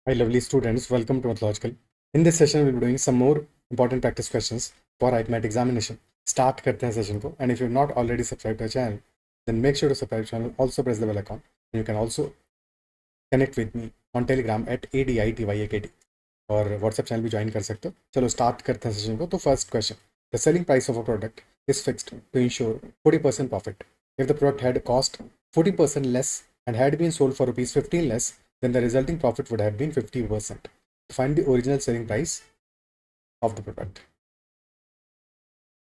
Hi, lovely students. Welcome to Mathological. In this session, we'll be doing some more important practice questions for ICMAT examination. Start करते हैं session को. And if you're not already subscribed to our channel, then make sure to subscribe to channel. Also press the bell icon. And you can also connect with me on Telegram at ADITYAKT. और WhatsApp channel भी join कर सकते हो. चलो start करते हैं session को. तो first question: the selling price of a product is fixed to ensure 40% profit. If the product had cost 40% less and had been sold for rupees 15 less, then the resulting profit would have been 50%. Find the original selling price of the product.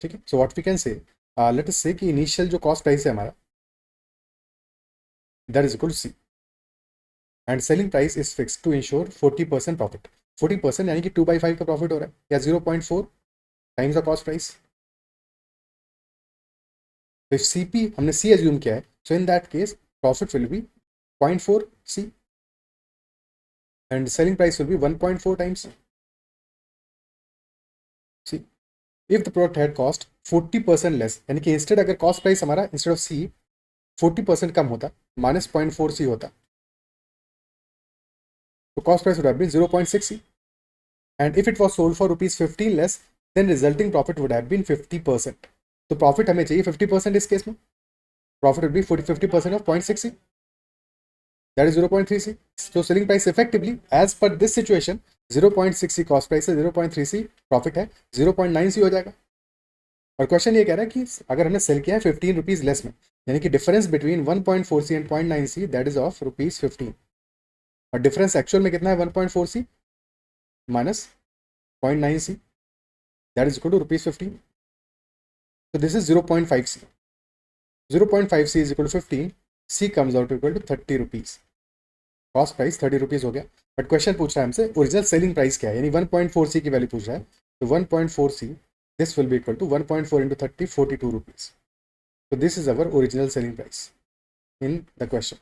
ठीक है. So what we can say, let us say कि initial जो cost price है हमारा, that is equal to C, and selling price is fixed to ensure 40% profit. 40% यानी कि 2/5 का profit हो रहा है, या 0.4 टाइम्स द कॉस्ट प्राइस. तो if CP हमने C assume किया है, so in that case profit will be 0.4 C and selling price will be 1.4 times C. If the product had cost 40% less, यानी कि इंस्टेड अगर कॉस्ट प्राइस हमारा instead of C 40% कम होता, minus 0.4 C होता, तो cost price would have been 0.6 C. And if it was sold for rupees 15 less, then resulting profit would have been 50%. तो profit हमें चाहिए 50% इस केस में. Profit would be 50% of 0.6 C. That is 0.3 C. So selling price effectively, as per this situation, 0.6 C cost price है, 0.3 C profit है, 0.9 C हो जाएगा. और क्वेश्चन ये कह रहा है कि अगर हमने सेल किया है 15 रुपीज लेस में, यानी कि difference between 1.4 C and 0.9 C that is of rupees 15, और डिफरेंस एक्चुअल में कितना है 1.4 C minus 0.9 C that is equal to rupees 15. तो this is 0.5 C. 0.5 C is equal to 15. C comes out equal to 30 rupees. Cost price 30 rupees हो गया. But question पूछ रहा है हमसे ओरिजिनल सेलिंग प्राइस क्या है, यानी 1.4 C की वैल्यू पूछ रहा है. तो 1.4 C, this will be equal to 1.4 into 30, 42 rupees. So this is our original selling price in the question.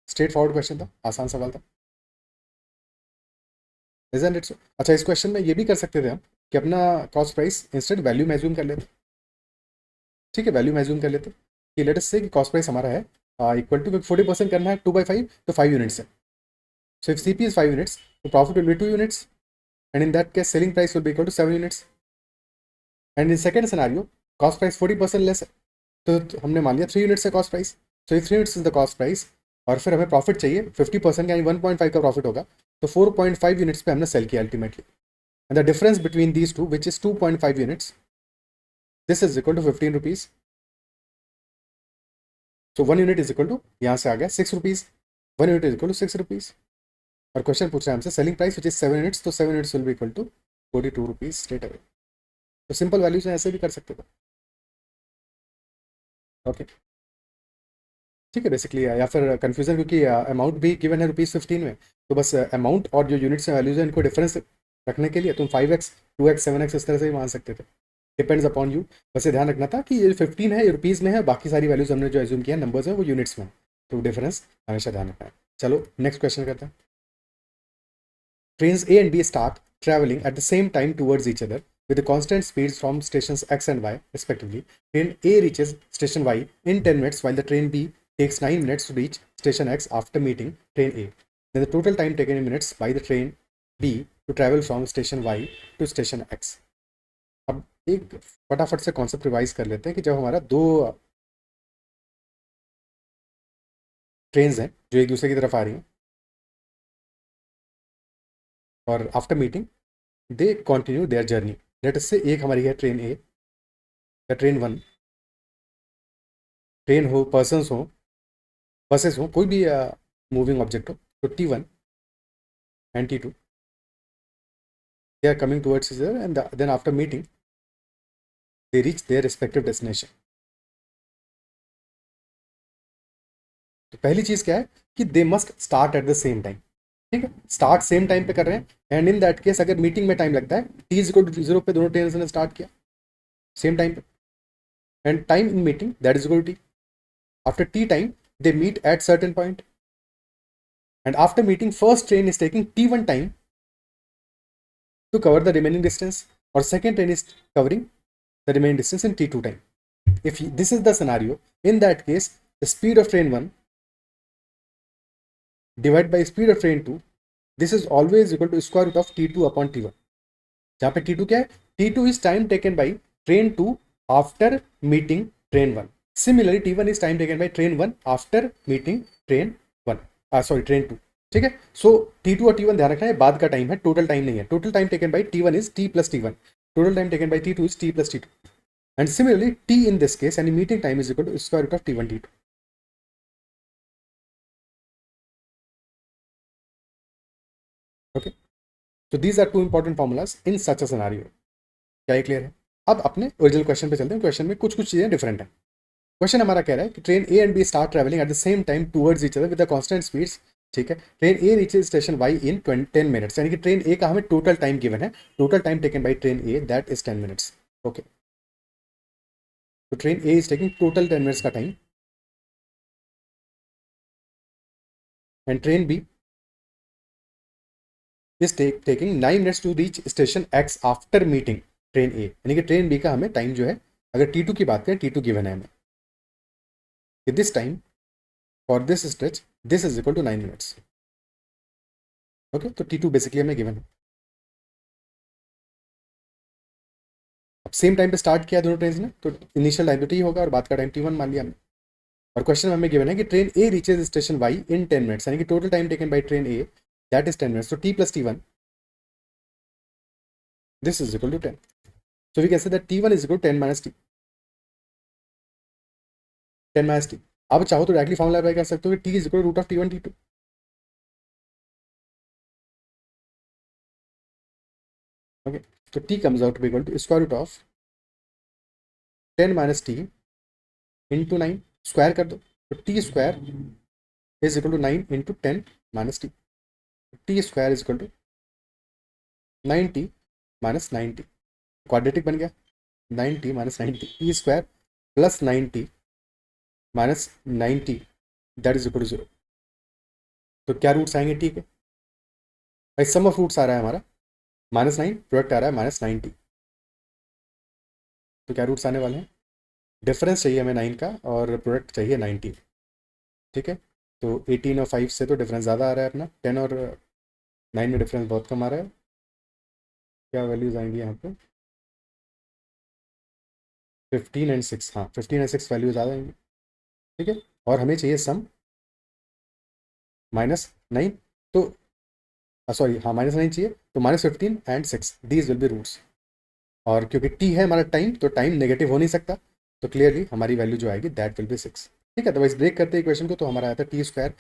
Straight forward question था, आसान सवाल था. Isn't it so? अच्छा, इस क्वेश्चन में ये भी कर सकते थे हम कि अपना कॉस्ट प्राइस इंस्टेड वैल्यू में एज्यूम कर लेते. ठीक है, वैल्यू में एज्यूम कर लेते कि लेट अस से कि कॉस्ट प्राइस हमारा है इक्वल टू 40% करना है 2/5, तो 5 यूनिट्स है. So if CP is 5 units, तो profit will be 2 units, and in that case selling price will be equal to 7 units. And in second scenario cost price 40% less है, तो हमने मान लिया 3 यूनिट्स है cost price. So 3 units is the cost price, और फिर हमें profit चाहिए 50%, यानी 1.5 का प्रॉफिट होगा. तो 4.5 यूनिट्स पे हमने सेल किया ultimately, and the difference between these two which is 2.5 units, this is equal to 15 rupees. So 1 unit is equal to, यहाँ से आ गया 6 rupees. 1 unit is equal to 6 rupees. और क्वेश्चन पूछ रहा है हमसे selling price which is 7 units, तो 7 units will be equal to 42 rupees straight away. तो सिंपल वैल्यूज ऐसे भी कर सकते थे. ओके, ठीक है. बेसिकली या फिर कंफ्यूजन क्योंकि अमाउंट भी गिवन है रुपीज़ 15 में, तो बस अमाउंट और जो यूनिट्स में वैल्यूज है इनको डिफरेंस रखने के लिए तुम 5x 2x 7x इस तरह से भी मान सकते थे. Depends upon you. बस ये ध्यान रखना था कि ये 15 है, ये रुपीज़ में है, बाकी सारी वैल्यूज हमने जो एज्यूम किया नंबर्स हैं वो यूनिट्स में, तो डिफरेंस हमेशा ध्यान रखना है. चलो नेक्स्ट क्वेश्चन करते हैं. Trains A and B start traveling at the same time towards each other with the constant speeds from stations X and Y respectively. Train A reaches station Y in 10 minutes while the train B takes 9 minutes to reach station X after meeting train A. Then the total time taken in minutes by the train B to travel from station Y to station X. अब एक फटाफट से concept revise कर लेते हैं कि जब हमारा दो ट्रेन्स हैं जो एक दूसरे की तरफ आ रही हैं, और after meeting they continue their journey. Late us से एक हमारी है ट्रेन ए या ट्रेन 1, ट्रेन हो, पर्सनस हो, बसेस हो, कोई भी मूविंग ऑब्जेक्ट हो, तो T1 and T2 they are coming towards each other, and then after meeting they reach their respective destination. तो पहली चीज क्या है कि they must start at the same time. ठीक है, स्टार्ट सेम टाइम पे कर रहे हैं, एंड इन दैट केस अगर मीटिंग में टाइम लगता है T=0 पे दोनों ट्रेन ने स्टार्ट किया सेम टाइम पे, and time in meeting that is equal to T. After T time they meet at certain point, and after meeting first train is taking T1 time to cover the remaining distance, or second train is covering the remaining distance in T2 time. If this is the scenario, in that case the speed of train 1 divided by speed of train 2 this is always equal to square root of T2 upon T1, जहाँ पे T2 क्या है, T2 is time taken by train 2 after meeting train 1. Similarly T1 is time taken by train 1 after meeting train 1, sorry train 2. ठीक है, सो T2 और T1 ध्यान रखना है, बाद का टाइम है, टोटल टाइम नहीं है. Total time taken by T1 is T plus T1, total time taken by T2 is T plus T2, and similarly T in this case, and meeting time is equal to square root of T1 T2. Okay, so these are two important formulas in such a scenario. क्या ये clear है? अब अपने original question पे चलते हैं. Question में कुछ चीजें डिफरेंट है. क्वेश्चन हमारा कह रहा है कि train A and B start travelling at the same time towards each other with the constant speeds. ठीक है, train A reaches station Y in 10 minutes, यानी कि ट्रेन ए का हमें टोटल टाइम गिवन है. Total time taken by train A that is 10 minutes. Okay, तो train A is taking total 10 minutes का time, and train B is taking 9 minutes to reach station X after meeting train A. यानी कि train B का हमें time जो है, अगर T2 की बात करें, T2 गिवन है हमें कि this time for this stretch this is equal to 9 minutes. Okay, तो T2 बेसिकली हमें गिवन है. अब सेम टाइम पे स्टार्ट किया दोनों ट्रेन ने, तो इनिशियल टाइम तो T होगा और बाद का टाइम T1 मान लिया हमने. और क्वेश्चन में हमें गिवन है कि train A reaches station Y in 10 minutes, यानी कि total time taken by train A that is 10 minutes. तो T plus T1 this is equal to 10. So we can say that T1 is equal to 10 minus T. 10 minus T. आप चाहो तो directly formula apply कर सकते हो कि T is equal to root of T1 T2. Okay, so T comes out to be equal to square root of 10 minus T into 9. Square कर दो, तो T square is equal to 9 into 10 minus T. T square is equal to 9T minus 9T. Quadratic बन गया, 9T minus 9T. T square plus 9T minus 90 that is equal to 0. तो क्या roots आएंगे T के? भाई सम of roots आ रहा है हमारा -9, प्रोडक्ट आ रहा है -90. तो क्या रूट्स आने वाले हैं? डिफरेंस चाहिए हमें 9 का और प्रोडक्ट चाहिए 90. ठीक है, तो 18 और 5 से तो डिफरेंस ज़्यादा आ रहा है अपना. 10 और 9 में डिफरेंस बहुत कम आ रहा है. क्या वैल्यूज आएंगी यहाँ पे? 15 एंड 6. हाँ, 15 एंड 6 वैल्यूज आ जाएंगी. ठीक है, और हमें चाहिए सम -9. तो सॉरी, हाँ -9 चाहिए, तो -15 and 6 these will be roots. और क्योंकि T है हमारा टाइम, तो टाइम नेगेटिव हो नहीं सकता, तो क्लियरली हमारी वैल्यू जो आएगी दैट विल बी 6. ठीक है, तो वाइस ब्रेक करते हैं इक्वेशन को, तो हमारा आता है T square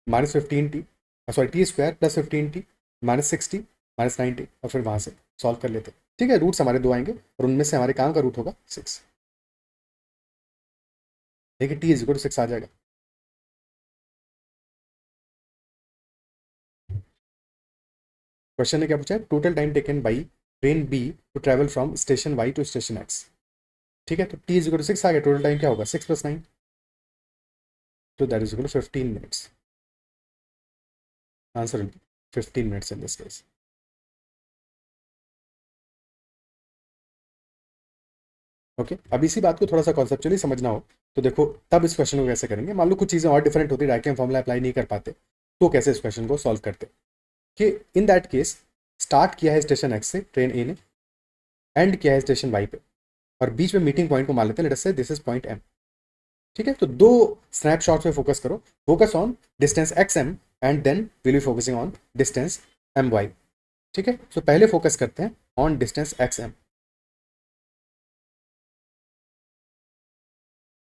-15T, sorry T square plus 15T -60 -90, और फिर वहाँ से सॉल्व कर लेते हैं. ठीक है, रूट्स हमारे 2 आएंगे और उनमें से हमारे काम का रूट होगा 6. देखिए T इज इक्वल टू 6 आ जाएगा. क्वेश्चन ने क्या पूछा है? Total time taken by train B to travel from station Y to station X. ठीक है, तो T इज इक्वल टू 6 आ गया. टोटल टाइम क्या होगा? 6 + 9, तो that is equal to 15 minutes. Answer 15 minutes in this case. Okay, अब इसी बात को थोड़ा सा कॉन्सेप्चुअली समझना हो तो देखो, तब इस क्वेश्चन को कैसे करेंगे. मान लो कुछ चीज़ें और डिफरेंट होती है, डायरेक्टली हम फॉर्मूला अप्लाई नहीं कर पाते, तो कैसे इस क्वेश्चन को सॉल्व करते कि इन दैट केस स्टार्ट किया है स्टेशन एक्स से ट्रेन ए ने, एंड किया है स्टेशन वाई पे, और बीच में मीटिंग पॉइंट को मान लेते हैं, let us say this is point M. ठीक है, तो 2 स्नैपशॉट्स पे फोकस करो. Focus on distance X M and then will be focusing on distance M Y. ठीक है, तो पहले फोकस करते हैं ऑन डिस्टेंस एक्स एम.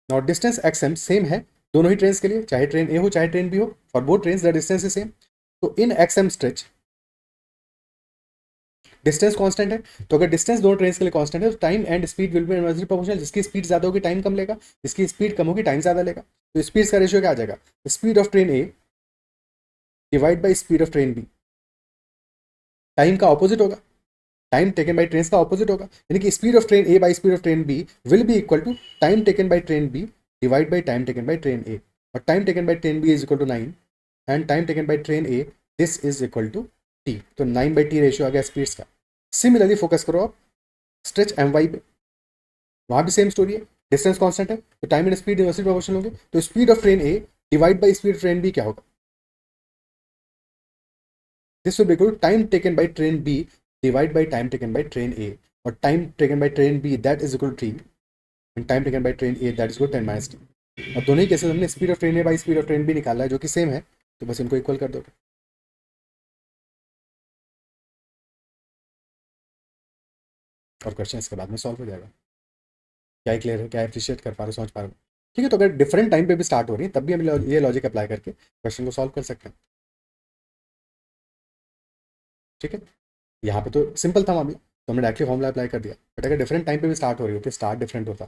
और डिस्टेंस एक्स एम सेम है दोनों ही ट्रेन के लिए, चाहे ट्रेन ए हो चाहे ट्रेन बी हो, for both train the distance is same. तो in X M stretch distance constant है, तो अगर डिस्टेंस दोनों ट्रेन के लिए कांस्टेंट है, तो time and speed will be inversely proportional. जिसकी स्पीड ज़्यादा होगी टाइम कम लेगा, जिसकी स्पीड कम होगी टाइम ज़्यादा लेगा. तो स्पीड का रेशियो क्या आ जाएगा? Speed of train A divide by speed of train B. Time का ऑपोजिट होगा, टाइम टेकन बाई ट्रेन का ऑपोजिट होगा, यानी कि speed of train A by speed of train B will be equal to time taken by train B divide by time taken by train A. और time taken by train B is equal to 9 and time taken by train A this is equal to T. तो 9/T ratio आ गया speeds का. Similarly focus करो आप stretch M Y पे, वहाँ भी same story है. डिस्टेंस कांस्टेंट है, तो time and speed inversely proportional होंगे. तो speed of train A divide by speed of train B क्या होगा? This will be equal to time taken by train B divide by time taken by train A, और time taken by train B that is equal to 3 and time taken by train A that is equal to 10 minus T. और दोनों ही cases हमने speed of train A by speed of train B निकाला है जो कि same है, तो बस इनको इक्वल कर दो और क्वेश्चन इसके बाद में सॉल्व हो जाएगा। क्या क्लियर है, क्या अप्रिशिएट कर पा रहे हो, समझ पा रहे हो? ठीक है, तो अगर डिफरेंट टाइम पे भी स्टार्ट हो रही है तब भी हम ये लॉजिक अप्लाई करके क्वेश्चन को सॉल्व कर सकते हैं। ठीक है, यहाँ पे तो सिंपल था मामला, तो हमने डायरेक्टली फॉर्मूला अप्लाई कर दिया, बट अगर डिफरेंट टाइम पे भी स्टार्ट हो रही होती, स्टार्ट डिफरेंट होता,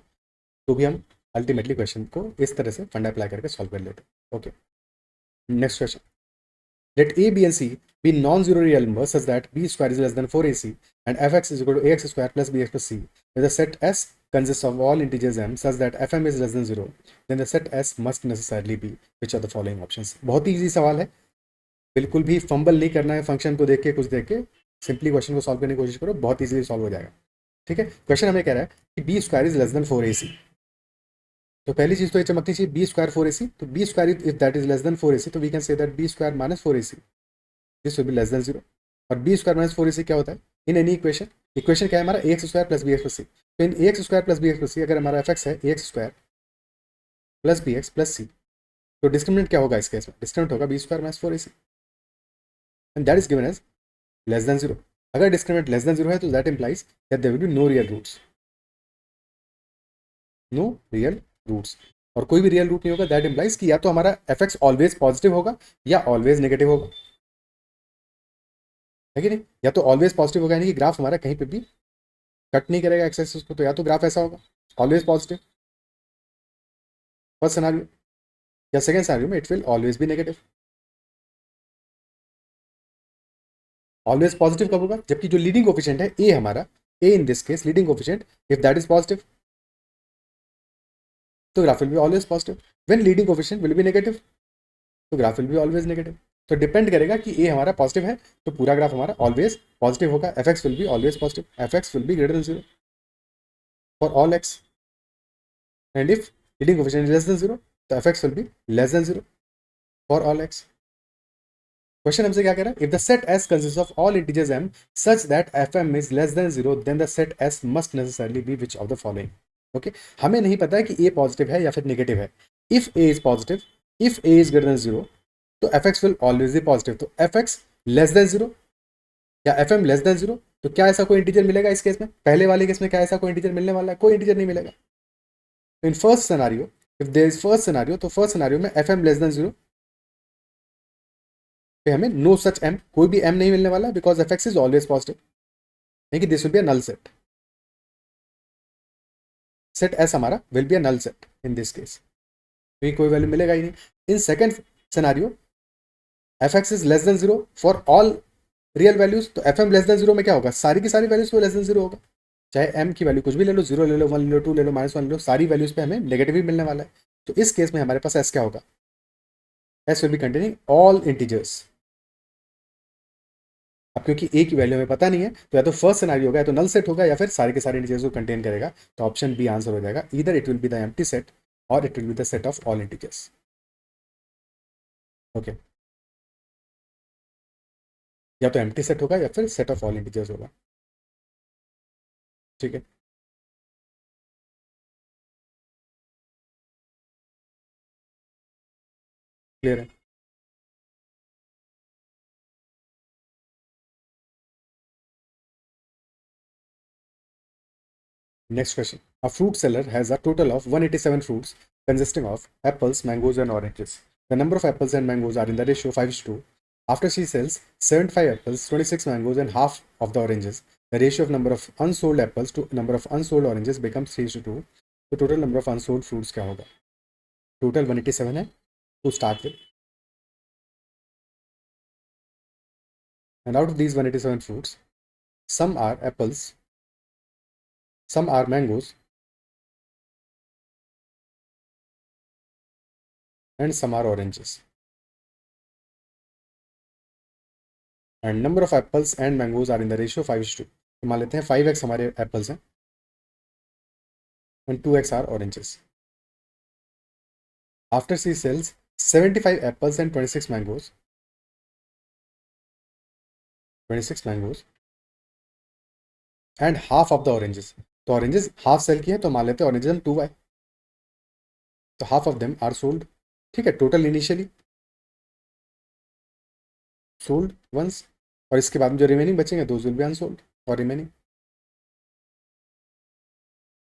तो भी हम अल्टीमेटली क्वेश्चन को इस तरह से फंडा अप्लाई करके सॉल्व कर लेते। Okay, next question. Let A, B, and C be non-zero real numbers such that B square is less than 4AC and fx is equal to ax square plus bx plus c. If the set S consists of all integers m such that fm is less than 0, then the set S must necessarily be which of the following options? बहुत ही easy सवाल है, बिल्कुल भी fumble नहीं करना है, function को देख के कुछ देख के सिंपली क्वेश्चन को सॉल्व करने की कोशिश करो, बहुत इजीली सॉल्व हो जाएगा। ठीक है, क्वेश्चन हमें कह रहा है कि B square is less than 4AC। तो पहली चीज तो ये चमकनी चाहिए, बी स्क्वायर 4AC, तो B square if that is less than 4AC, तो we can say that B square minus 4AC, this will be less than 0। और बी स्क्वायर माइनस 4AC क्या होता है इन एनी इक्वेशन? इक्वेशन क्या है हमारा, A X square plus B X plus C. तो in A X square plus B X plus C अगर हमारा एफ एक्स है A X square plus B X plus C, तो discriminant क्या होगा इस केस में? डिस्क्रिमिनेंट होगा B square minus 4AC and that is given as less than 0। अगर डिस्क्रिमिनेंट लेस देन 0 है तो that implies that there will be no real roots, no real roots. और कोई भी रियल रूट नहीं होगा, दैट इंप्लाइज कि या तो हमारा एफ एक्स ऑलवेज पॉजिटिव होगा या ऑलवेज नेगेटिव होगा, है कि नहीं? या तो ऑलवेज पॉजिटिव होगा यानी कि ग्राफ हमारा कहीं पे भी कट नहीं करेगा एक्स एक्सिस को, तो या तो ग्राफ ऐसा होगा ऑलवेज पॉजिटिव फर्स्ट सिनेरियो, या सेकंड सिनेरियो में it will always be negative. Always positive कब होगा? जबकि जो लीडिंग कोफिशिएंट है ए हमारा, A in this case leading coefficient, if that is positive तो graph will be always positive. When leading coefficient will be negative तो graph will be always negative. तो depend करेगा कि ए हमारा पॉजिटिव है तो पूरा ग्राफ हमारा ऑलवेज पॉजिटिव होगा, F X will be always positive, F X will be greater than 0 for all X, and if leading coefficient is less than 0 तो F X will be less than 0 for all X. Question हमसे क्या कह रहा है? If the set S consist of all integers M such that F M is less than 0 then the set S must necessarily be which of the following. Okay, हमें नहीं पता है कि ए पॉजिटिव है या फिर नेगेटिव है। If A is positive, if A is greater than 0 तो F X will always B positive, तो एफ एक्स लेस देन 0 या एफ एम लेस देन 0, तो क्या ऐसा कोई इंटीजर मिलेगा इस केस में? पहले वाले केस में क्या ऐसा कोई इंटीजर मिलने वाला है? कोई इंटीजर नहीं मिलेगा। तो in first scenario, if there is first scenario, तो फर्स्ट सिनेरियो में एफ एम लेस देन 0 पे हमें नो सच एम, कोई भी एम नहीं मिलने वाला, because F X is always positive, यानी कि this will be a null set, set S हमारा will be a null set in this case, क्योंकि कोई वैल्यू मिलेगा ही नहीं। In second scenario F X is less than 0 for all real values, तो F M less than 0 में क्या होगा? सारी की सारी वैल्यूज पे लेस देन 0 होगा, चाहे एम की वैल्यू कुछ भी ले लो, 0 ले लो, 1 ले लो, 2 ले लो, -1 ले लो, सारी वैल्यूज पे हमें नेगेटिव ही मिलने वाला है। तो इस केस में हमारे पास एस क्या होगा? S will be containing all integers. अब क्योंकि ए की वैल्यू हमें पता नहीं है, तो या तो फर्स्ट सिनेरियो होगा, या तो नल सेट होगा, या फिर सारे के सारे इंटीजर्स को कंटेन करेगा, तो ऑप्शन बी आंसर हो जाएगा। Either it will be the empty set और it will be the set of all integers. Okay, या तो एम्प्टी सेट होगा या फिर सेट ऑफ ऑल इंटीजर्स होगा। ठीक है, क्लियर है? Next question. A fruit seller has a total of 187 fruits consisting of apples, mangoes, and oranges. The number of apples and mangoes are in the ratio 5:2. After she sells 75 apples, 26 mangoes, and half of the oranges, the ratio of number of unsold apples to number of unsold oranges becomes 3:2. The total number of unsold fruits क्या होगा? Total 187 है to start with. And out of these 187 fruits, some are apples, some are mangoes, and some are oranges. And number of apples and mangoes are in the ratio 5:2। तो मान लेते हैं 5x हमारे apples हैं and 2x are oranges. After see sales 75 apples and 26 mangoes, 26 mangoes and half of the oranges. तो oranges half sale की है, तो मान लेते हैं ऑरेंजेस हम 2y, तो half of them are sold. ठीक है, टोटल इनिशियली सोल्ड वंस, और इसके बाद में जो रिमेनिंग बचेंगे दोज विल बी अनसोल्ड और remaining.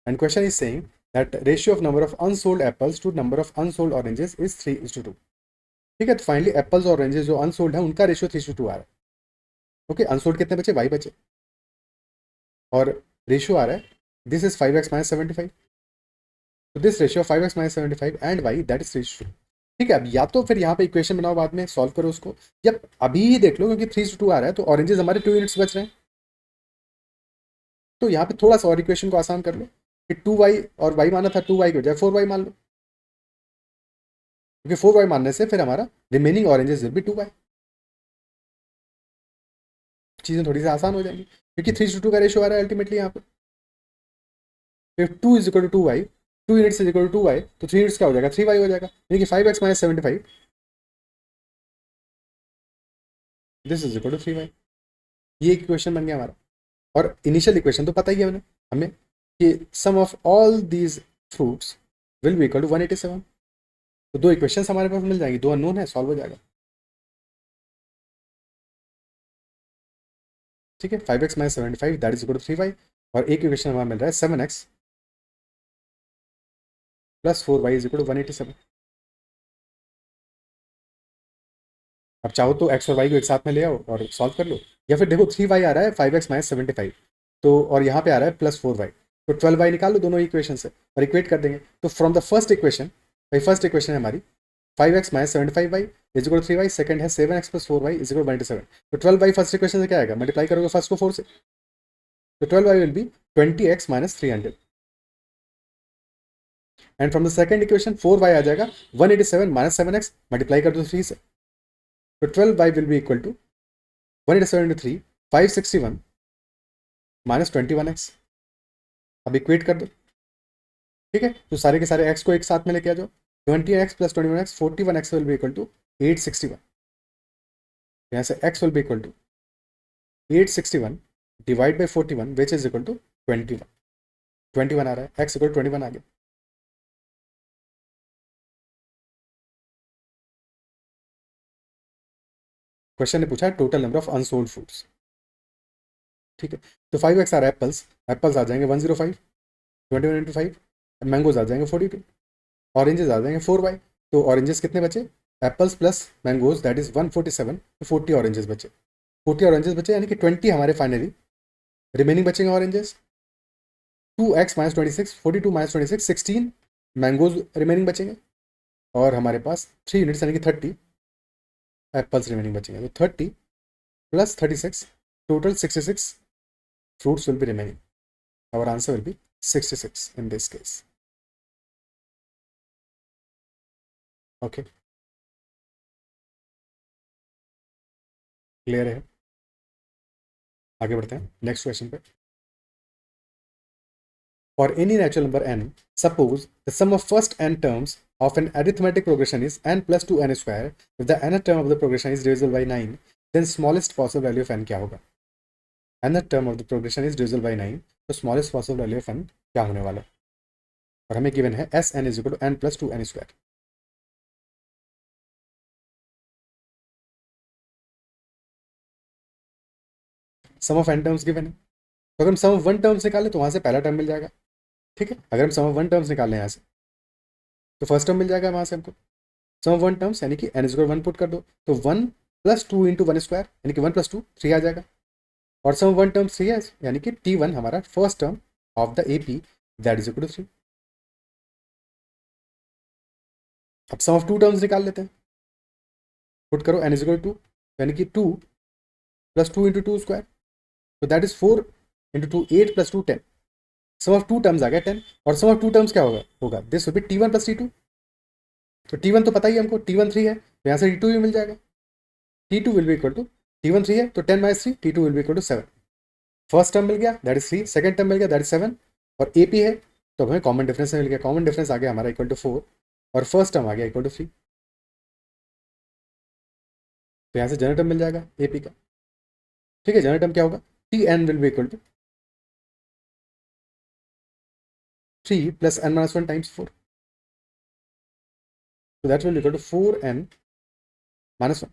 And question is saying that ratio of number of unsold apples to number of unsold oranges is 3:2। ठीक है, तो फाइनली एप्पल्स और ऑरेंजेस जो अनसोल्ड है उनका रेशियो 3:2 आ रहा है। ओके, अनसोल्ड कितने बचे, y बचे, और रेशियो आ रहा है दिस इज 5x माइनस 75, तो this ratio 5x minus 75 and y that is 3:2। ठीक है, अब या तो फिर यहाँ पे इक्वेशन बनाओ, बाद में सॉल्व करो उसको, या अभी ही देख लो, क्योंकि 3:2 आ रहा है तो ऑरेंजेस हमारे 2 यूनिट्स बच रहे हैं, तो यहाँ पे थोड़ा सा और इक्वेशन को आसान कर लो कि 2y, और y माना था 2y की बजाय 4y मान लो, क्योंकि 4y मानने से फिर हमारा remaining oranges will be 2y, चीज़ें थोड़ी सी आसान हो जाएंगी, क्योंकि 3:2 का रेशियो आ रहा है अल्टीमेटली यहाँ पे। फिर 2 is equal to 2y, 2 units is equal to 2y, तो 3 यूनिट्स क्या हो जाएगा, 3y हो जाएगा, यानी कि 5x minus 75 this is equal to 3y। ये इक्वेशन बन गया हमारा। और इनिशियल इक्वेशन तो पता ही है हमें कि sum of all these fruits will be equal to 187, तो दो इक्वेशन हमारे पास मिल जाएंगी, दो अननोन है, सॉल्व हो जाएगा। ठीक है, 5x minus 75 that is equal to 3y, और एक इक्वेशन हमारा मिल रहा है 7x plus 4y is equal to 187। अब चाहो तो x और y को एक साथ में ले आओ और सॉल्व कर लो, या फिर देखो 3y आ रहा है 5x माइनस 75, तो और यहाँ पे आ रहा है प्लस 4y, तो 12y निकाल लो दोनों इक्वेशन से और इक्वेट कर देंगे। तो फ्रॉम द फर्स्ट इक्वेशन, भाई फर्स्ट इक्वेशन है हमारी 5x minus 75y is equal to 3y, second है 7x plus 4y is equal to 187, तो 12y फर्स्ट इक्वेशन से क्या आएगा, मल्टीप्लाई करोगे फर्स्ट को 4 से, तो 12y will B 20x minus 300, and from the second equation 4y आ जाएगा 187 माइनस 7x, मल्टीप्लाई कर दो 3 से, तो 12y will be equal to 187 into 3 561 minus 21x। अब इक्वेट कर दो। ठीक है, तो सारे के सारे x को एक साथ में लेके आ जाओ, 20x plus 21x 41x will be equal to 861, यहाँ से x will be equal to 861 divide by 41 which is equal to 21, 21 आ रहा है, x इक्वल टू 21 आ गया। क्वेश्चन ने पूछा total number of unsold fruits. ठीक है, तो 5x आ रहा है एप्पल्स, एप्पल्स आ जाएंगे 105, 21 इंटू 5, मैंगोज आ जाएंगे 42, ऑरेंजेस आ जाएंगे 4y, तो ऑरेंजेस कितने बचे, apples plus mangoes that is 147, तो 40 ऑरेंजेस बचे, 40 ऑरेंजेस बचे, यानी कि 20 हमारे फाइनली रिमेनिंग बचेंगे oranges, 2x minus 26, 42 minus 26 16 mangoes remaining बचेंगे, और हमारे पास 3 यूनिट्स यानी कि 30 एप्पल्स रिमेनिंग बचेंगे, तो 30 plus 36 total 66 fruits will be remaining. Our answer will be 66 in this case. Okay, clear है। आगे बढ़ते हैं नेक्स्ट क्वेश्चन पे। For any natural number n, suppose the sum of first n terms of an arithmetic progression is n plus 2n square. If the nth term of the progression is divisible by 9, then smallest possible value of n क्या होगा। nth term of the progression is divisible by 9, तो smallest possible value of n क्या होने वाला है, और हमें given है S n is equal to n plus 2n square. Sum of n terms given है, तो अगर हम सम ऑफ वन टर्म्स निकालें तो वहां से पहला टर्म मिल जाएगा। ठीक है, अगर हम सम ऑफ वन टर्म्स निकाल लें यहाँ से, तो फर्स्ट टर्म मिल जाएगा वहाँ से हमको, सम ऑफ वन टर्म्स यानी कि एन इक्वल 1 पुट कर दो, तो 1 प्लस 2 इंटू 1 स्क्वायर यानी कि 1 प्लस 2 3 आ जाएगा, और सम ऑफ वन टर्म 3 है, यानी कि T1 हमारा first term of the AP that is equal to 3। अब सम ऑफ टू टर्म्स निकाल लेते हैं, पुट करो एन इज इक्वल टू, यानी कि 2 प्लस 2 इंटू 2 स्क्वायर, तो that is 4 into 2 8 plus 2 10, sum of two terms आ गया 10, और सम ऑफ टू टर्म्स क्या होगा this will B T1 plus T2, तो T1 तो पता ही है हमको, T1 3 है, तो यहाँ से T2 भी मिल जाएगा, T2 will be equal to, T1 3 है तो 10 minus 3, T2 will be equal to 7, first term मिल गया दैट इज 3, सेकंड टर्म मिल गया दैट इज 7, और AP है तो हमें कॉमन डिफरेंस मिल गया, कॉमन डिफरेंस आ गया हमारा इक्वल टू 4, और फर्स्ट टर्म आ गया इक्वल टू 3, तो यहाँ से जनरल टर्म मिल जाएगा AP का, ठीक है, जनरल टर्म क्या होगा, T n will be equal to 3 plus n minus 1 times 4, so that will equal to 4n minus 1.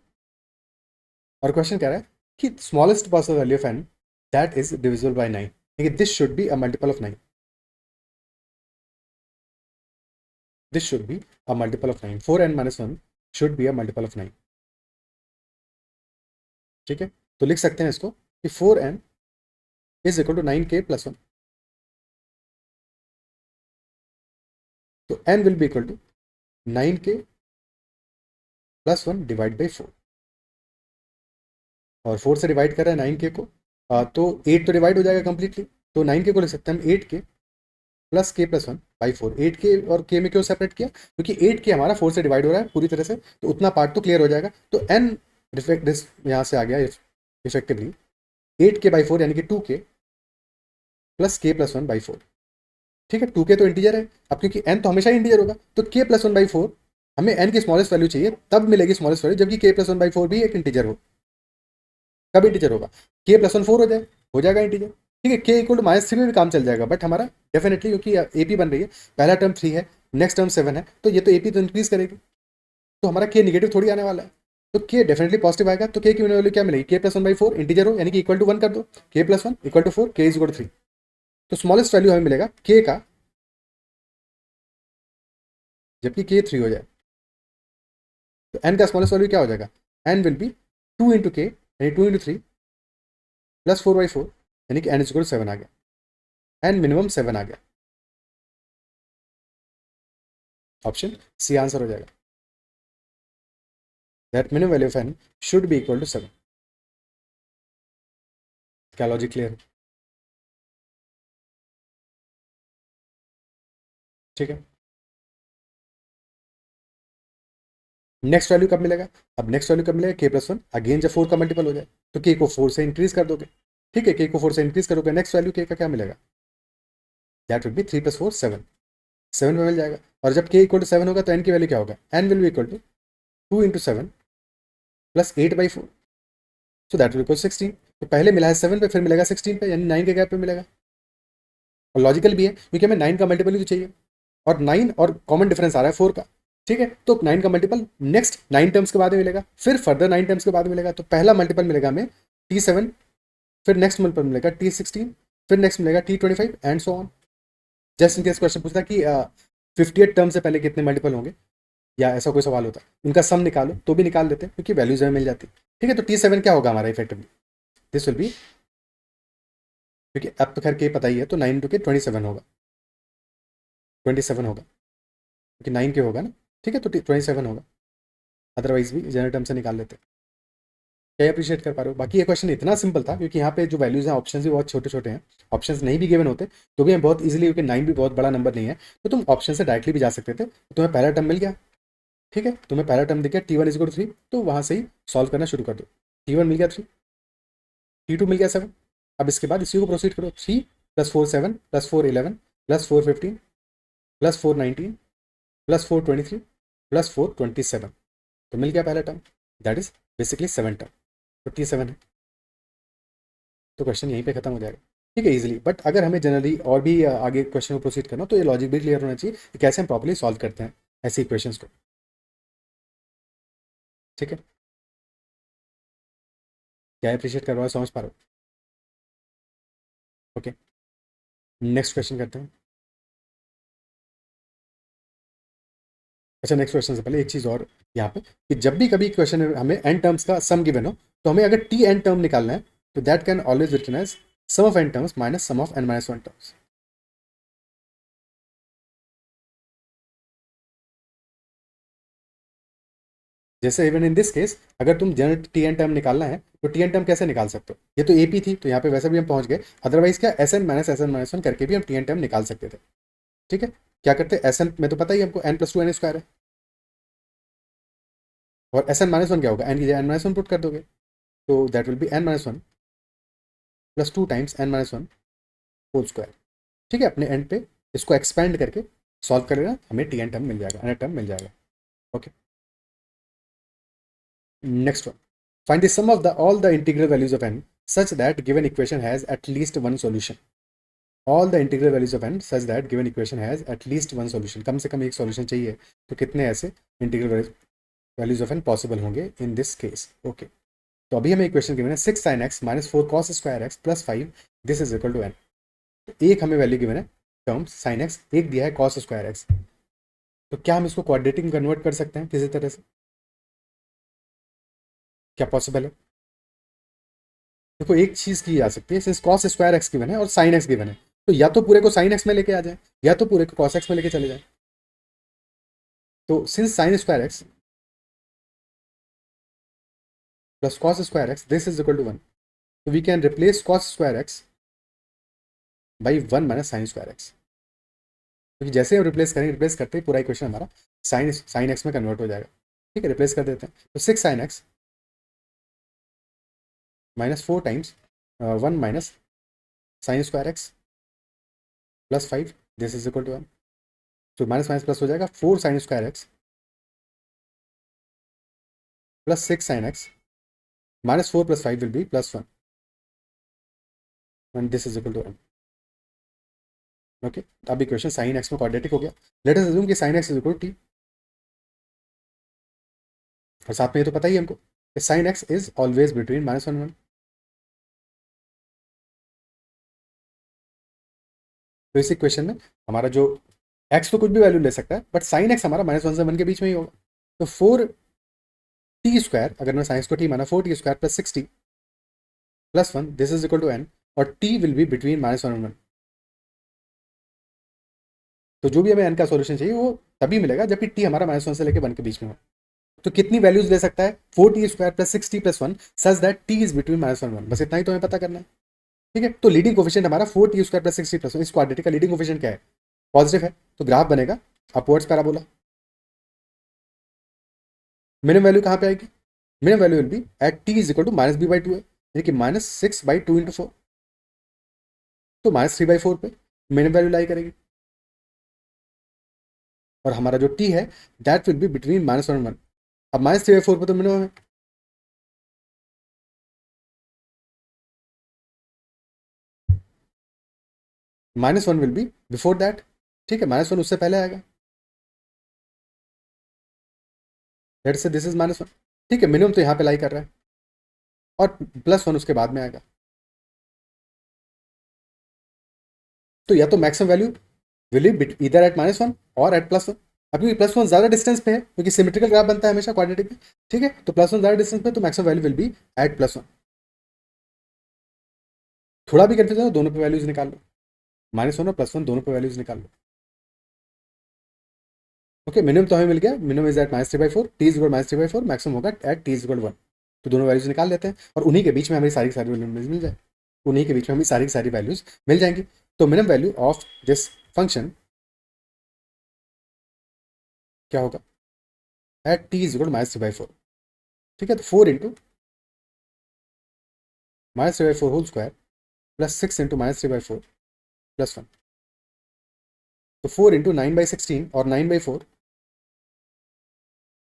और क्वेश्चन कह रहा है कि smallest possible value of n that is divisible by 9. This should be a multiple of 9. This should be a multiple of 9. 4n minus 1 should be a multiple of 9. ठीक है, तो लिख सकते हैं इसको कि 4n is equal to 9k plus 1. तो n will be equal to 9k plus 1 divide by 4. और 4 से डिवाइड कर रहा है 9k को, तो 8 तो डिवाइड हो जाएगा कंप्लीटली, तो 9k को लिख सकते हैं हम 8k plus k plus 1 by 4. 8k और k में क्यों सेपरेट किया, क्योंकि 8k हमारा 4 से डिवाइड हो रहा है पूरी तरह से, तो उतना पार्ट तो क्लियर हो जाएगा. तो n डिफेक्ट यहाँ से आ गया इफेक्टिवली 8k बाई 4 यानी कि 2k plus k plus 1 by 4. ठीक है, 2k तो इंटीजर है, अब क्योंकि n तो हमेशा इंटीजर होगा, तो k प्लस 1 बाई 4 हमें n की स्मॉलेस्ट वैल्यू चाहिए, तब मिलेगी स्मॉलेस्ट वैल्यू जबकि k प्लस 1 बाई 4 भी एक इंटीजर हो. कब इंटीजर होगा, k प्लस 1 4 हो जाएगा इंटीजर. ठीक है, k इक्वल टू -3 में भी काम चल जाएगा, बट हमारा डेफिनेटली क्योंकि एपी बन रही है, पहला टर्म 3 है, नेक्स्ट टर्म 7 है, तो ये तो एपी तो इंक्रीज करेगी, तो हमारा k निगेटिव थोड़ी आने वाला है, तो k डेफिनेटली पॉजिटिव आएगा. तो k की वैल्यू क्या मिलेगी, k प्लस 1 बाई 4 इंटीजर हो यानी कि इक्वल टू 1 कर दो, k plus 1 equal to 4, k is equal to 3. तो स्मॉलेस्ट वैल्यू हमें मिलेगा k का जबकि k 3 हो जाए, तो n का स्मॉलेस्ट वैल्यू क्या हो जाएगा, n will be 2 into k यानी 2 इंटू 3 प्लस 4 बाई 4 यानी कि n इज इक्वल टू 7 आ गया, n मिनिमम 7 आ गया. ऑप्शन सी आंसर हो जाएगा. That minimum value of n should be equal to 7. क्या लॉजिक क्लियर है? ठीक है, नेक्स्ट वैल्यू कब मिलेगा, अब नेक्स्ट वैल्यू कब मिलेगा, k प्लस 1 अगेन जब 4 का मल्टीपल हो जाए, तो k को 4 से इंक्रीज कर दोगे. ठीक है, k को 4 से इंक्रीज करोगे, नेक्स्ट वैल्यू k का क्या मिलेगा, दैट विल बी 3 प्लस 4 7, 7 में मिल जाएगा. और जब k इक्वल टू 7 होगा तो n की वैल्यू क्या होगा, n will be equal to 2 into 7 plus 8 by 4, so that will equal 16. तो पहले मिला है 7 पे, फिर मिलेगा 16 पे, यानी 9 के गैप पे मिलेगा. और लॉजिकल भी है क्योंकि हमें 9 का मल्टीपल ही तो चाहिए, और 9 और कॉमन डिफरेंस आ रहा है 4 का. ठीक है, तो 9 का मल्टीपल नेक्स्ट 9 टर्म्स के बाद में मिलेगा, फिर फर्दर 9 टर्म्स के बाद मिलेगा. तो पहला मल्टीपल मिलेगा हमें T7, फिर नेक्स्ट मल्टीपल मिलेगा T16, फिर नेक्स्ट मिलेगा T25 and so on. Just in case question पूछता कि 58 टर्म से पहले कितने मल्टीपल होंगे, या ऐसा कोई सवाल होता, उनका सम निकालो तो भी निकाल लेते हैं क्योंकि वैल्यूज हमें मिल जाती. ठीक है, तो T7 क्या होगा हमारा इफेक्टिवली, दिस विल बी, क्योंकि अब तो खैर के पता ही है, तो 9 इंटू के 27 होगा, 27 होगा क्योंकि 9 के होगा ना. ठीक है, तो 27 होगा, अदरवाइज भी जनरल टर्म से निकाल लेते हैं. क्या अप्रिशिएट कर पा रहे हो? बाकी ये क्वेश्चन इतना सिंपल था क्योंकि यहाँ पे जो वैल्यूज हैं ऑप्शन भी बहुत छोटे छोटे हैं, ऑप्शंस नहीं भी गिवन होते तो भी हम बहुत इजीली, क्योंकि 9 भी बहुत बड़ा नंबर नहीं है, तो तुम ऑप्शन से डायरेक्टली भी जा सकते थे. तो तुम्हें पहला टर्म मिल गया. ठीक है, तुम्हें पहला टर्म दिख गया T1 इज इक्वल टू 3, तो वहाँ से ही सॉल्व करना शुरू कर दो. T1 मिल गया 3, T2 मिल गया 7. अब इसके बाद इसी को प्रोसीड करो, 3 plus 4 7 plus 4 11 plus 4 15 plus 4 19 plus 4 23 plus 4 27, तो मिल गया पहला term, that is basically 7 term. तो T7 है, तो क्वेश्चन यहीं पे खत्म हो जाएगा. ठीक है, इजीली. बट अगर हमें जनरली और भी आगे क्वेश्चन को प्रोसीड करना, तो ये लॉजिक भी क्लियर होना चाहिए कि कैसे हम प्रॉपर्ली सॉल्व करते हैं ऐसे इक्वेशंस को. ठीक है, क्या अप्रिशिएट कर रहा हो, समझ पा रहे हो? ओके, नेक्स्ट क्वेश्चन करते हैं. अच्छा, नेक्स्ट क्वेश्चन से पहले एक चीज़ और यहाँ पे, कि जब भी कभी क्वेश्चन में हमें एन टर्म्स का सम गिवन हो, तो हमें अगर टी एन टर्म निकालना है, तो that can always written as sum of n terms minus sum of n minus 1 terms. जैसे इवन इन दिस केस, अगर तुम जनरल टी एन टर्म निकालना है, तो टी एन टर्म कैसे निकाल सकते हो, ये तो ए पी थी, तो यहाँ पे वैसे भी हम पहुंच गए. अदरवाइज क्या, एस एन माइनस वन करके भी हम टी एन टर्म निकाल सकते थे. ठीक है, क्या करते, एस एन में तो पता ही हमको एन प्लस 2 एन स्क्वायर है, और एस एन माइनस वन क्या होगा, एन की जगह एन माइनस वन पुट कर दोगे, तो that will be n minus one plus 2 times n minus one whole square. ठीक है, अपने एंड पे इसको एक्सपेंड करके सॉल्व कर लेना, हमें टी एन टर्म मिल जाएगा, एन टर्म मिल जाएगा. Okay, next one, find the sum of the all the integral values of n such that given equation has at least one solution. All the integral values of n such that given equation has at least one solution. कम से कम एक solution चाहिए, तो कितने ऐसे integral values of n possible होंगे in this case. Okay. तो अभी हमें इक्वेशन गिवन है 6 sin x minus 4 cos square x plus 5 this is equal to n. एक हमें वैल्यू गिवन है टर्म sin x, एक दिया है cos square x. तो क्या हम इसको क्वाड्रेटिक में कन्वर्ट कर सकते हैं किसी तरह से? क्या पॉसिबल है? देखो एक चीज की जा सकती है, since cos square x given है और sin x गिवन है, तो या तो पूरे को sin x में लेके आ जाए या तो पूरे को cos x में लेके चले जाए. तो since sin square x plus cos square x this is equal to 1, so we can replace cos square x by 1 minus sin square x. क्योंकि जैसे हम रिप्लेस करेंगे, रिप्लेस करते ही पूरा इक्वेशन हमारा sin x में कन्वर्ट हो जाएगा. ठीक है, रिप्लेस कर देते हैं. तो 6 sin x minus 4 times 1 minus sin square x plus 5 this is equal to 1. तो माइनस माइनस प्लस हो जाएगा. 4 sin square x plus 6 sin x minus 4 plus 5 will be plus 1 and this is equal to 1. Okay, अब equation sin x में quadratic हो गया. Let us assume कि sin x is equal to t, और साथ में ये तो पता ही है हमको कि sin x is always between -1 1. तो इस इक्वेशन में हमारा जो x तो कुछ भी वैल्यू ले सकता है, बट sin x हमारा -1 से 1 के बीच में ही होगा. तो 4t² अगर मैं sin को t माना 4t² plus 6t plus 1 this is equal to n, और t विल बी बिटवीन -1 और 1. तो जो भी हमें n का सॉल्यूशन चाहिए वो तभी मिलेगा जबकि t हमारा -1 से लेकर 1 के बीच में हो. तो कितनी वैल्यूज ले सकता है? 4t² plus 6t plus 1 such that t is between -1 1. बस इतना ही तो हमें पता करना है. ठीक है, तो लीडिंग कोफिशिएंट हमारा 4t² प्लस 6t प्लस 1. इस क्वाड्रेटिक का लीडिंग कोफिशिएंट क्या है? पॉजिटिव है, तो ग्राफ बनेगा अपवर्ड्स पैराबोला. मिनिमम वैल्यू कहाँ पे आएगी? Minimum value will be at t is equal to -b/2 है, यानी कि -6/2 × 4, तो -3/4 पे मिनिमम वैल्यू लाई करेगी. और हमारा जो t है दैट विल बी बिटवीन -1 और 1. अब -3/4 पे तो मिनिमम है. -1 विल बी बिफोर दैट. ठीक है, -1 उससे पहले आएगा. Let's say this is -1. ठीक है, मिनिमम तो यहाँ पे लाई कर रहा है, और +1 उसके बाद में आएगा. तो या तो मैक्सिमम वैल्यू विल बी इधर एट -1 और एट +1. अभी +1 ज़्यादा डिस्टेंस पे है क्योंकि सिमेट्रिकल ग्राफ बनता है हमेशा क्वाड्रेटिक में. ठीक है, तो +1 ज़्यादा डिस्टेंस पे, तो maximum value will be at +1. थोड़ा भी कंफ्यूजन हो, दोनों पे वैल्यूज निकाल लो. -1 और +1 दोनों पे वैल्यूज निकाल लो. ओके, मिनिमम तो हमें मिल गया. Minimum is at -3/4, t is equal -3/4, maximum होगा एट t इज इक्वल 1. तो दोनों वैल्यूज निकाल लेते हैं, और उन्हीं के बीच में हमें सारी वैल्यूज मिल जाए. उन्हीं के बीच में हमें सारी वैल्यूज मिल जाएंगी. तो minimum value of this function क्या होगा? At t is equal -3/4. ठीक है, तो 4 into -3/4 whole square plus 6 into -3/4 plus 1. तो 4 इंटू 9/16 और 9/4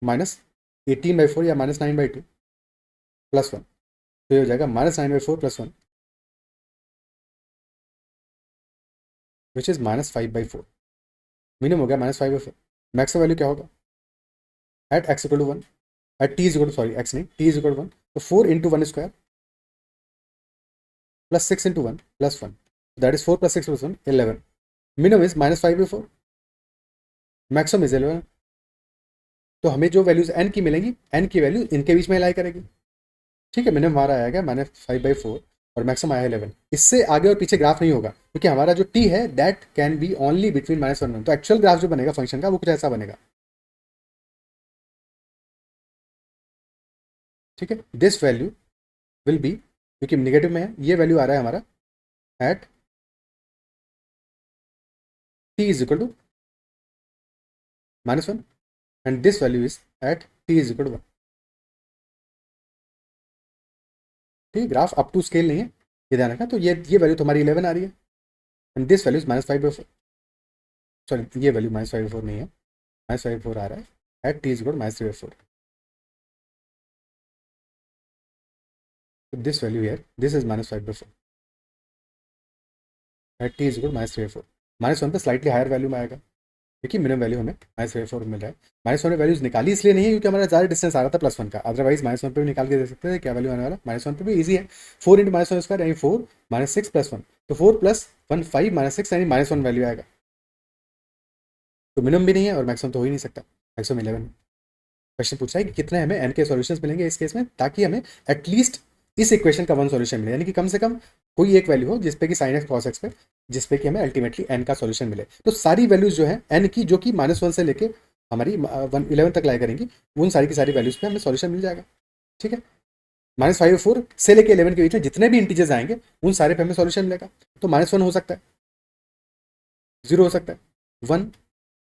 -18/4 या -9/2 प्लस 1. तो ये हो जाएगा -9/4 प्लस 1 विच इज -5/4. मिनिमम हो गया -5/4. मैक्सिमम वैल्यू क्या होगा? At x equal to 1, at t is equal to, sorry x नहीं, t इज इक्वल टू 1. तो 4 into 1 square plus 6 into 1 plus 1, that is 4 plus 6 plus 1 11. Minimum is -5/4, maximum is 11. तो हमें जो values n की मिलेंगी, n की value इनके बीच में लाई करेगी. ठीक है, मिनिमम हमारा आएगा -5/4 और मैक्सिमम आया 11. इससे आगे और पीछे ग्राफ नहीं होगा क्योंकि हमारा जो t है that can be only between -1 और 1. तो एक्चुअल ग्राफ जो बनेगा फंक्शन का वो कुछ ऐसा बनेगा. ठीक है, दिस वैल्यू विल बी, क्योंकि निगेटिव में है, ये वैल्यू आ रहा है हमारा at t is equal to -1 and this value is at t is equal to 1. ठीक, ग्राफ अप टू स्केल नहीं है, ये ध्यान रखना. तो ये वैल्यू तो हमारी 11 आ रही है and this value is -5/4. Sorry, ये वैल्यू -5/4 नहीं है, -5/4 आ रहा है at t is equal to -3/4. This value here, this is -5/4 at t is equal -3/4। -1 पे स्लाइटली हायर वैल्यू में आएगा, देखिए मिनिमम वैल्यू हमें -4 मिल रहा है। -1 में वैल्यूज निकाली इसलिए नहीं है क्योंकि हमारा ज़्यादा डिस्टेंस आ रहा था +1 का, अदरवाइज -1 पे भी निकाल के दे सकते थे क्या वैल्यू आने वाला। -1 पे भी ईजी है, 4 × -1² यानी 4 -6 +1, तो 4 + 1 5 -6 यानी -1 वैल्यू आएगा। तो मिनिमम भी नहीं है और मैक्सिमम तो हो ही नहीं सकता। मैक्सिमम 11 क्वेश्चन पूछ रहा है कि कितने हमें n के सॉल्यूशंस मिलेंगे इस केस में, ताकि हमें एटलीस्ट इस इक्वेशन का वन सॉल्यूशन मिले, यानी कि कम से कम कोई एक वैल्यू हो जिसपे कि sin x cos x पे, जिसपे कि हमें अल्टीमेटली n का सॉल्यूशन मिले। तो सारी वैल्यूज जो है n की, जो कि -1 से लेके हमारी 11 तक लाया करेंगी, उन सारी की सारी वैल्यूज पे हमें सॉल्यूशन मिल जाएगा। ठीक है, -5/4 से लेके 11 के बीच में जितने भी इंटीजर्स आएंगे उन सारे पे हमें सॉल्यूशन मिलेगा। तो -1 हो सकता है, 0 हो सकता है, 1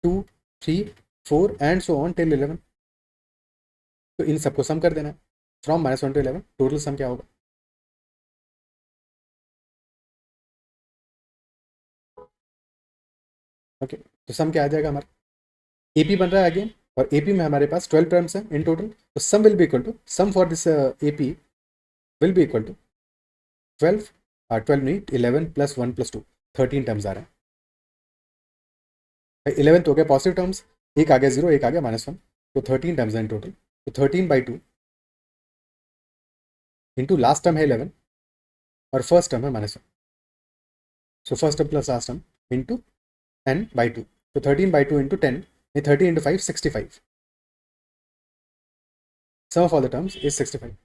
2 3 4 एंड सो ऑन टिल 11। तो इन सबको सम कर देना है, फ्रॉम -1 to 11 टोटल सम क्या होगा। ओके, तो सम क्या आ जाएगा हमारा, एपी बन रहा है अगेन, और एपी में हमारे पास 12 टर्म्स हैं इन टोटल। तो sum will be equal to, sum for this AP will be equal to 12, 12 नहीं 11 + 1 + 2, 13 टर्म्स आ रहे हैं। 11 तो हो गया पॉजिटिव टर्म्स, एक आ गया 0, एक आ गया -1, तो 13 टर्म्स हैं इन टोटल। तो 13/2 इंटू लास्ट टर्म है 11 और फर्स्ट टर्म है -1, so first term plus last term into n/2, तो 13/2 into 10, 30 × 5 65, sum of all the terms is 65।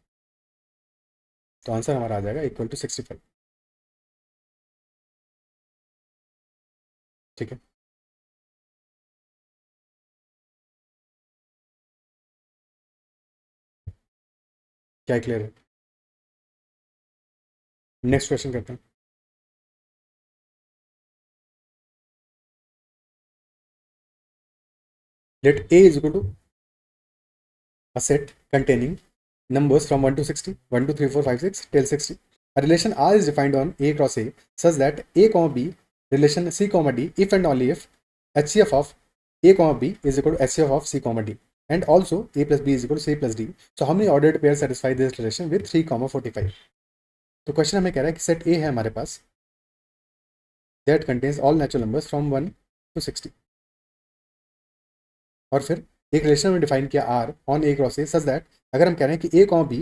तो आंसर हमारा आ जाएगा इक्वल टू 65। ठीक है, क्या क्लियर है। नेक्स्ट क्वेश्चन करते हैं। Let a is equal to a set containing numbers from 1 to 60, 1 2 3 4 5 6 till 60. A relation R is defined on A cross A such that A comma B relation C comma D if and only if HCF of A comma B is equal to HCF of C comma D, and also A plus B is equal to C plus D. So how many ordered pairs satisfy this relation with 3 comma 45? तो question हमें कह रहा है कि set A है हमारे पास that contains all natural numbers from 1 to 60, और फिर एक रिलेशन में डिफाइन किया R on A cross A such that, अगर हम कह रहे हैं कि A comma B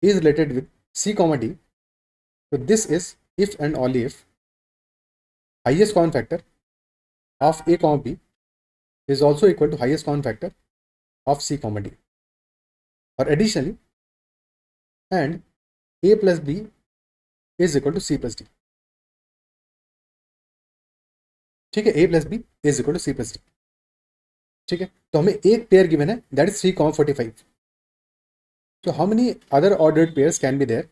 is related with C comma D, तो this is if and only if highest common factor of A comma B is also equal to highest common factor of C comma D, और additionally and A plus B is equal to C plus D। ठीक है, A plus B is equal to C plus D। ठीक है, तो हमें एक pair given है that is 3 comma 45। तो how many other ordered pairs can be there.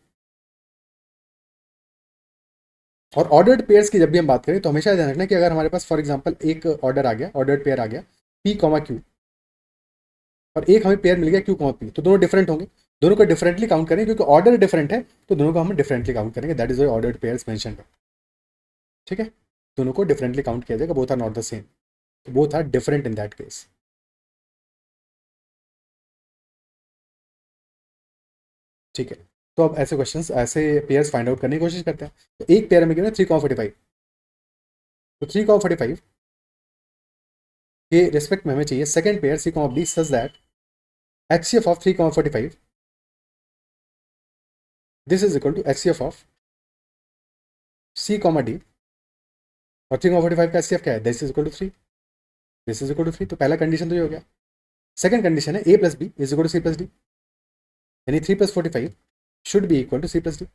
और ऑर्डर्ड पेयर्स की जब भी हम बात करें तो हमेशा ध्यान रखना कि अगर हमारे पास फॉर एग्जांपल एक ऑर्डर आ गया, ऑर्डर्ड पेयर आ गया P कॉमा Q, और एक हमें पेयर मिल गया Q कॉमा P, तो दोनों डिफरेंट होंगे, दोनों को डिफरेंटली काउंट करेंगे क्योंकि ऑर्डर डिफरेंट है, तो दोनों को हम डिफरेंटली काउंट करेंगे, that is why ordered pairs mentioned है। ठीक है, दोनों को डिफरेंटली काउंट किया जाएगा, both are not the same, both are different in that case. ठीक है, तो अब ऐसे क्वेश्चंस, ऐसे पेयर्स फाइंड आउट करने की कोशिश करते हैं। तो एक पेयर में गिवन है 3 कॉमा 45, तो 3 कॉमा 45 के रिस्पेक्ट में हमें चाहिए second pair C comma B such that HCF of 3 comma 45 this is equal to HCF of C comma D, और 3 कॉमा 45 का HCF क्या है, this is equal to 3, this is equal to 3। तो पहला कंडीशन तो ये हो गया। सेकंड कंडीशन है A plus B is equal to C plus D, यानी 3 + 45 should be equal to C plus D।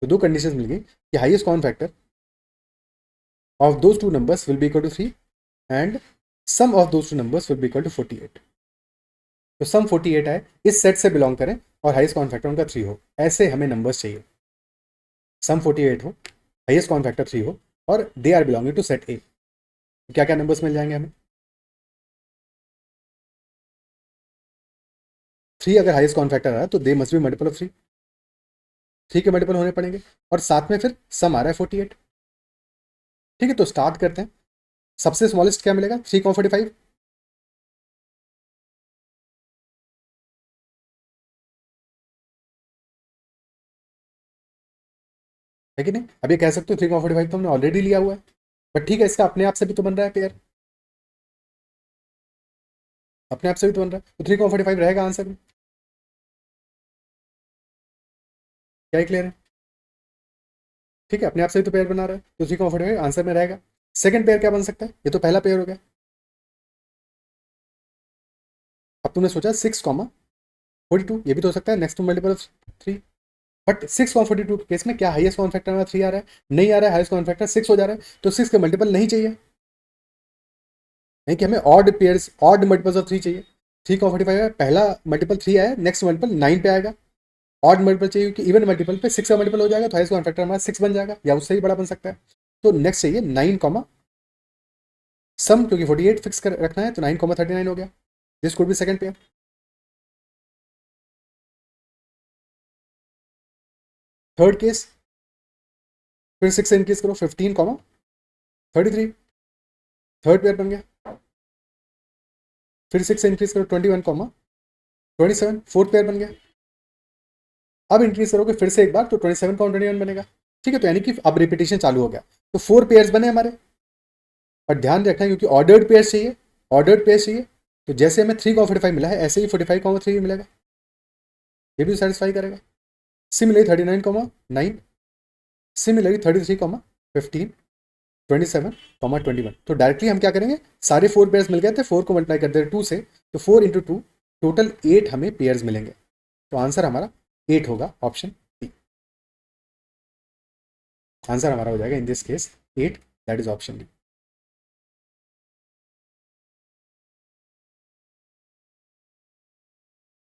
तो दो कंडीशंस मिल गई कि highest common factor of those two numbers will be equal to 3 and sum of those two numbers will be equal to 48। तो सम 48 है, इस set से बिलोंग करें और हाईएस्ट कॉमन फैक्टर उनका 3 हो, ऐसे हमें नंबर्स चाहिए। सम 48 हो, हाईएस्ट कॉमन फैक्टर 3 हो, और they are belonging to set A. क्या क्या नंबर्स मिल जाएंगे हमें, 3 अगर हाईएस्ट कॉमन फैक्टर आ रहा है तो they must be multiple of 3, 3 के मल्टीपल होने पड़ेंगे, और साथ में फिर सम आ रहा है 48। ठीक है, तो स्टार्ट करते हैं। सबसे स्मॉलेस्ट क्या मिलेगा, 3 कॉमा 45, है कि नहीं? अब ये कह सकते हो 3,45 तो हमने ऑलरेडी लिया हुआ है, बट ठीक है, इसका अपने आप से भी तो बन रहा है पेयर, अपने आप से भी तो बन रहा है, तो 3,45 रहेगा आंसर में। क्या क्लियर है? ठीक है, अपने आप से भी तो पेयर बना रहा है, तो 3,45 आंसर में रहेगा। सेकंड पेयर क्या बन सकता है? ये तो पहला पेयर हो गया। अब तुमने सोचा 6,42, ये भी तो हो सकता है next two multiple of 3, but 6,42 के केस में क्या हाईएस्ट कॉमन फैक्टर में 3 आ रहा है? नहीं आ रहा है, हाईएस्ट कॉमन फैक्टर 6 हो जा रहा है, तो 6 के मल्टीपल नहीं चाहिए, नहीं कि हमें odd pairs, odd multiples of 3 चाहिए। 3,45 है, पहला मल्टीपल 3 आया, नेक्स्ट मल्टीपल 9 पे आएगा। ऑड मल्टीपल चाहिए कि इवन मल्टीपल पे 6 का मल्टीपल हो जाएगा, तो हाईएस्ट कॉमन फैक्टर हमारा 6 बन जाएगा, या उससे ही बड़ा बन सकता है। तो नेक्स्ट चाहिए 9 कॉमा सम, क्योंकि 48 फिक्स कर रखना है, तो 9,39 हो गया। This could be second pair. Third case, फिर 6 से इंक्रीज करो, 15,33, थर्ड पेयर बन गया। फिर 6 से इंक्रीज करो, 21,27, फोर्थ पेयर बन गया। अब इंक्रीज करोगे फिर से एक बार, तो 27,21 बनेगा। ठीक है, तो यानी कि अब रिपीटेशन चालू हो गया, तो 4 पेयर्स बने हमारे। और ध्यान रखना है, क्योंकि ऑर्डर्ड पेयर्स चाहिए, ऑर्डर्ड पेयर्स चाहिए, तो जैसे हमें 3,45 मिला है, ऐसे ही 45,3 मिलेगा, ये भी सेटिस्फाई करेगा। Similarly 39,9, similarly 33,15, 27,21। तो डायरेक्टली हम क्या करेंगे, सारे 4 पेयर्स मिल गए थे, 4 को मल्टीप्लाई कर दे 2 से, तो 4 इंटू 2, टोटल 8 हमें पेयर्स मिलेंगे। तो आंसर हमारा 8 होगा, ऑप्शन डी। आंसर हमारा हो जाएगा इन this case 8, that is option D.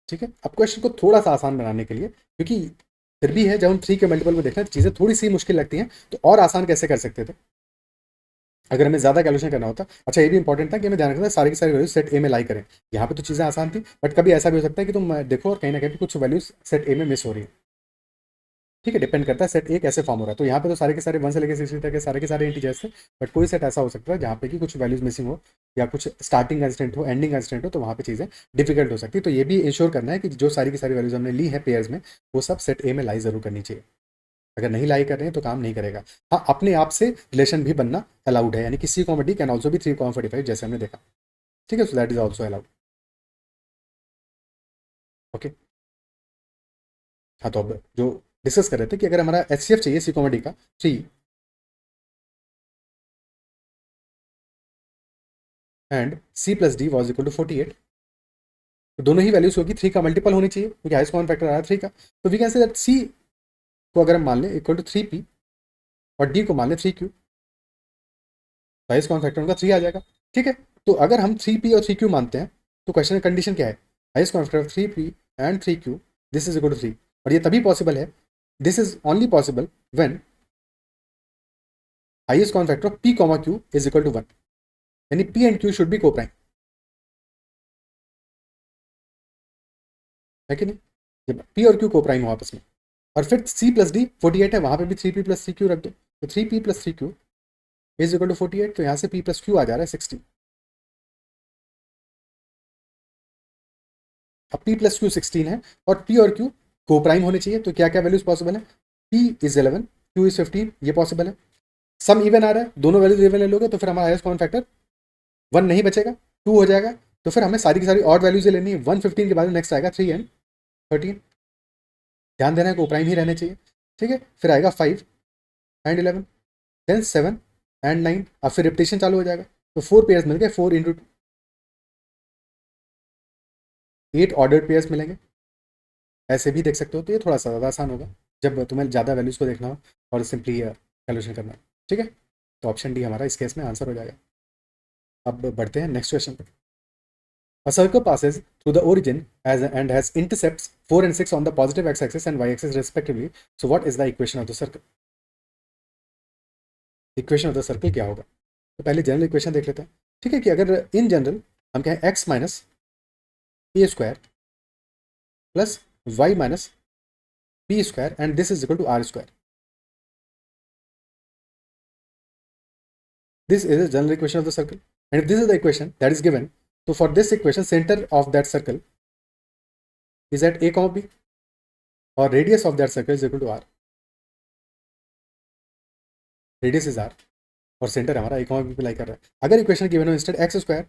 ठीक है, अब क्वेश्चन को थोड़ा सा आसान बनाने के लिए, क्योंकि फिर भी है, जब हम 3 के मल्टीपल में देखना है तो चीज़ें थोड़ी सी मुश्किल लगती हैं, तो और आसान कैसे कर सकते थे अगर हमें ज्यादा कैलकुलेशन करना होता। अच्छा, ये भी इंपॉर्टेंट था कि हमें ध्यान रखना है सारी की सारी वैल्यूज सेट ए में लाई करें। यहाँ पे तो चीज़ें आसान थी, बट कभी ऐसा भी हो सकता है कि तुम देखो और कहीं ना कहीं कुछ वैल्यूज सेट ए में मिस हो रही है। ठीक है, डिपेंड करता है सेट ए कैसे फॉर्म हो रहा है। तो यहाँ पे तो सारे के सारे 1 से लेकर 60 तक के सारे इंटीजर्स थे, बट कोई सेट ऐसा हो सकता है जहाँ पे कि कुछ वैल्यूज मिसिंग हो, या कुछ स्टार्टिंग कंस्टेंट हो, एंडिंग कंस्टेंट हो, तो वहाँ पे चीज़ें डिफिकल्ट हो सकती है। तो ये भी इंश्योर करना है कि जो सारी की सारी वैल्यूज हमने ली है पेयर्स में, वो सब सेट ए में लाई जरूर करनी चाहिए। अगर नहीं लाई कर रहे हैं तो काम नहीं करेगा। हाँ, अपने आप से रिलेशन भी बनना अलाउड है, यानी कि C comma D can also भी 3,45 जैसे हमने देखा। ठीक है, so that is also allowed. Okay, हाँ, तो अब जो डिस्कस कर रहे थे कि अगर हमारा एच सी एफ चाहिए सी कॉमा डी का 3 and C plus D was equal to 48, तो दोनों ही वैल्यूज होगी 3 का मल्टीपल होनी चाहिए, क्योंकि हाईएस्ट कॉमन फैक्टर आ रहा है 3 का। तो वी कैन से दैट सी को अगर हम मान लें इक्वल टू 3p, और डी को मान लें 3q, हाईएस्ट कॉमन फैक्टर उनका 3 आ जाएगा। ठीक है, तो अगर हम 3p और 3q मानते हैं, तो क्वेश्चन कंडीशन क्या है, highest common factor 3p and 3q, this is equal to 3। और ये तभी पॉसिबल है, this is only possible when highest common factor of p comma q is equal to 1, यानी p and q should be coprime, है कि नहीं? जब p और q को प्राइम हो आपस में, और फिर c प्लस डी 48 है, वहां पे भी 3p प्लस 3q रख दो, तो 3p plus 3q is equal to 48, तो यहाँ से p प्लस q आ जा रहा है 60। अब p प्लस क्यू 16 है, और p और q को प्राइम होने चाहिए, तो क्या क्या वैल्यूज पॉसिबल है, p इज 11, q इज 15, ये पॉसिबल है। सम इवन आ रहा है, दोनों वैल्यूज इवन ले लोगे, तो फिर हमारा हाईएस्ट कॉमन फैक्टर 1 नहीं बचेगा, 2 हो जाएगा। तो फिर हमें सारी की सारी ऑड वैल्यूज लेनी है। 115 के बाद नेक्स्ट आएगा 3 एंड 13, ध्यान देना है को प्राइम ही रहने चाहिए। ठीक है, फिर आएगा 5 एंड 11, देन 7 एंड 9, अब फिर रिपीटेशन चालू हो जाएगा। तो 4 पेयर्स मिल गए, 4 इंटू 8 ऑर्डर्ड पेयर्स मिलेंगे, ऐसे भी देख सकते हो। तो ये थोड़ा सा ज़्यादा आसान होगा जब तुम्हें ज़्यादा वैल्यूज़ को देखना हो और सिंपली कैलकुलेशन करना हो। ठीक है, तो ऑप्शन डी हमारा इस केस में आंसर हो जाएगा। अब बढ़ते हैं नेक्स्ट क्वेश्चन पर। A circle passes through the origin and has intercepts 4 and 6 on the positive x-axis and y-axis respectively. So what is the equation of the circle? Equation of the circle क्या होगा? तो पहले general equation देख लेते हैं। ठीक है, कि अगर इन जनरल हम कहें x minus a square plus Y minus b square and this is equal to r square, this is a general equation of the circle, and if this is the equation that is given, so for this equation center of that circle is at a comma b, or radius of that circle is equal to r. Radius is r और centre हमारा a comma B पे लाई कर रहा है। अगर equation given हो instead x square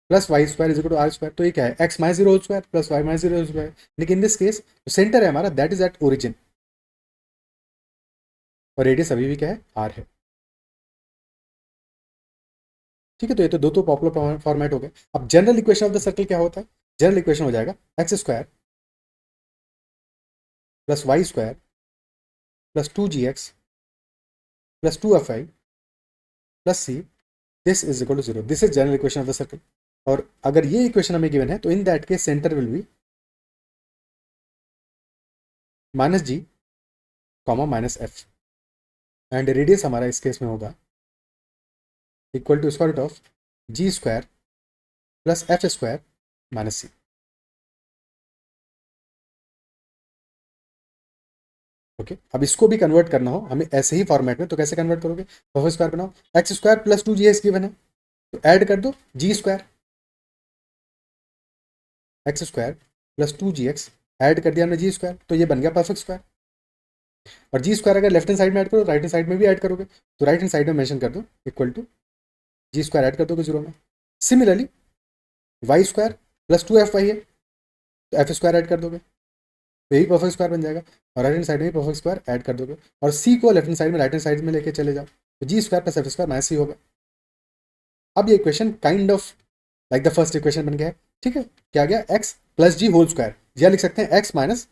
plus y square is equal to r square, तो ये क्या है, x minus zero whole square plus Y minus zero whole square. लेकिन इन दिस केस सेंटर है हमारा दैट इज एट ओरिजिन और radius अभी भी क्या है, आर है। ठीक है, तो ये तो पॉपुलर फॉर्मेट हो गए। अब general equation of the circle क्या होता है, जनरल इक्वेशन हो जाएगा x square plus y square plus 2gx plus 2fi plus c, this is equal to zero. This is general equation of the circle. और अगर ये इक्वेशन हमें गिवन है तो in that case centre will be minus ji comma minus f and radius हमारा इस case में होगा equal to square root of G square plus F square minus C. Okay, अब इसको भी कन्वर्ट करना हो हमें ऐसे ही फॉर्मेट में, तो कैसे कन्वर्ट करोगे, परफेक्ट स्क्वायर बनाओ, X square plus 2gx given है तो ऐड कर दो G square, X square plus 2gx add कर दिया हमने जी स्क्वायर, तो ये बन गया परफेक्ट स्क्वायर। और जी स्क्वायर अगर लेफ्ट हैंड साइड में ऐड करो राइट हैंड साइड में भी ऐड करोगे, तो राइट हैंड साइड में मेंशन कर दो equal to ji square add कर दोगे जीरो में। Similarly Y square plus 2fy है तो एफ स्क्वायर ऐड कर दोगे, तो यही परफेक्ट स्क्वायर बन जाएगा। और राइट हैंड साइड में परफेक्ट स्क्वायर ऐड कर दोगे और सी को लेफ्ट हैंड साइड में राइट हैंड साइड में लेके चले जाओ, तो G square plus F square minus C होगा। अब ये equation kind of like the first equation बन गया है। ठीक है, क्या गया, X plus G whole square, या लिख सकते हैं X minus